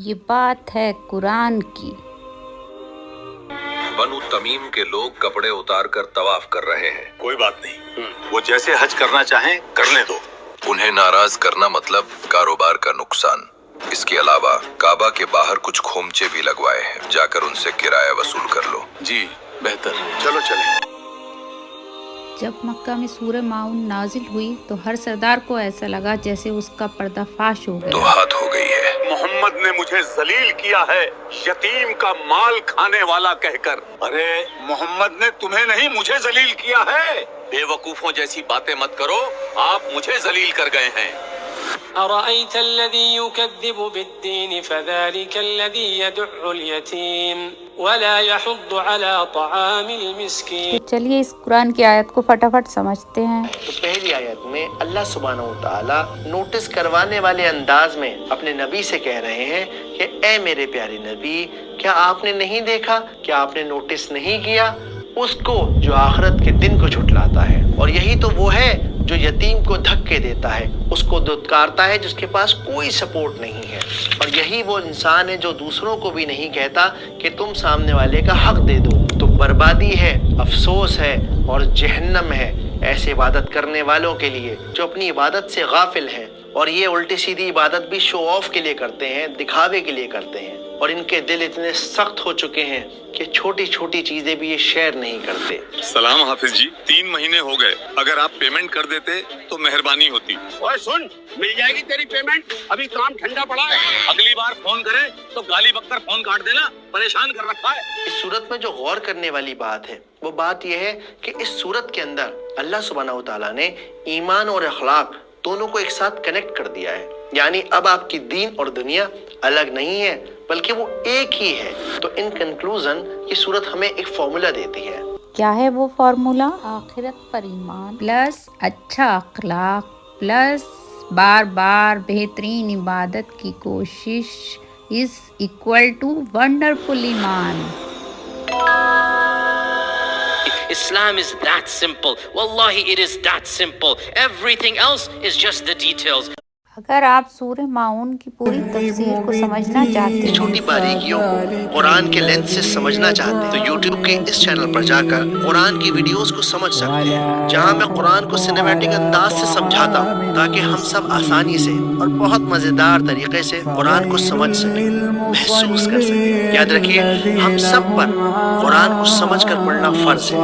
یہ بات ہے قرآن کی۔ بنو تمیم کے لوگ کپڑے اتار کر طواف کر رہے ہیں۔ کوئی بات نہیں، وہ جیسے حج کرنا چاہیں کرنے دو۔ انہیں ناراض کرنا مطلب کاروبار کا نقصان۔ اس کے علاوہ کعبہ کے باہر کچھ کھومچے بھی لگوائے ہیں، جا کر ان سے کرایہ وصول کر لو۔ جی بہتر، چلو چلیں۔ جب مکہ میں سورہ ماؤن نازل ہوئی تو ہر سردار کو ایسا لگا جیسے اس کا پردہ فاش ہو تو گیا۔ ہاتھ ہو گئی ہے۔ محمد نے مجھے ذلیل کیا ہے یتیم کا مال کھانے والا کہہ کر۔ ارے محمد نے تمہیں نہیں مجھے ذلیل کیا ہے۔ بے وقوفوں جیسی باتیں مت کرو، آپ مجھے ذلیل کر گئے ہیں۔ أرأيت الذي يكذب بالدين فذلك الذي يدع اليتيم ولا يحض على طعام تو المسكين۔ چلیے اس قرآن کی آیت کو فٹافٹ سمجھتے ہیں۔ تو پہلی آیت میں اللہ سبحانہ وتعالیٰ نوٹس کروانے والے انداز میں اپنے نبی سے کہہ رہے ہیں کہ اے میرے پیارے نبی، کیا آپ نے نہیں دیکھا، کیا آپ نے نوٹس نہیں کیا اس کو جو آخرت کے دن کو جھٹلاتا ہے؟ اور یہی تو وہ ہے جو یتیم کو دھکے دیتا ہے، اس کو دھتکارتا ہے جس کے پاس کوئی سپورٹ نہیں ہے، اور یہی وہ انسان ہے جو دوسروں کو بھی نہیں کہتا کہ تم سامنے والے کا حق دے دو۔ تو بربادی ہے، افسوس ہے اور جہنم ہے ایسے عبادت کرنے والوں کے لیے جو اپنی عبادت سے غافل ہیں، اور یہ الٹی سیدھی عبادت بھی شو آف کے لیے کرتے ہیں، دکھاوے کے لیے کرتے ہیں، اور ان کے دل اتنے سخت ہو چکے ہیں کہ چھوٹی چھوٹی چیزیں بھی یہ شیئر نہیں کرتے۔ سلام حافظ جی، 3 مہینے ہو گئے، اگر آپ پیمنٹ کر دیتے تو مہربانی ہوتی۔ اوے سن، مل جائے گی تیری پیمنٹ، ابھی کام ٹھنڈا پڑا ہے۔ اگلی بار فون کرے تو گالی بک کر فون کاٹ دینا، پریشان کر رکھا ہے۔ اس صورت میں جو غور کرنے والی بات ہے وہ بات یہ ہے کہ اس صورت کے اندر اللہ سبحانہ وتعالیٰ نے ایمان اور اخلاق دونوں کو ایک ساتھ کنیکٹ کر دیا ہے، یعنی اب آپ کی دین اور دنیا الگ نہیں ہے بلکہ وہ ایک ہی ہے۔ تو ان کنکلوژن یہ صورت ہمیں ایک فارمولا دیتی ہے۔ کیا ہے وہ فارمولا؟ آخرت پر ایمان پلس اچھا اخلاق پلس بار بار بہترین عبادت کی کوشش از اکول ٹو ونڈرفل ایمان۔ Islam is that simple. Wallahi, it is that simple. Everything else is just the details. اگر آپ سورہ ماؤن کی پوری تفسیر کو سمجھنا چاہتے ہیں، چھوٹی باریکیوں کو قرآن کے لینس سے سمجھنا چاہتے ہیں تو یوٹیوب کے اس چینل پر جا کر قرآن کی ویڈیوز کو سمجھ سکتے ہیں، جہاں میں قرآن کو سنیمیٹک انداز سے سمجھاتا ہوں تاکہ ہم سب آسانی سے اور بہت مزیدار طریقے سے قرآن کو سمجھ سکیں، محسوس کر سکیں۔ یاد رکھیے، ہم سب پر قرآن کو سمجھ کر پڑھنا فرض ہے۔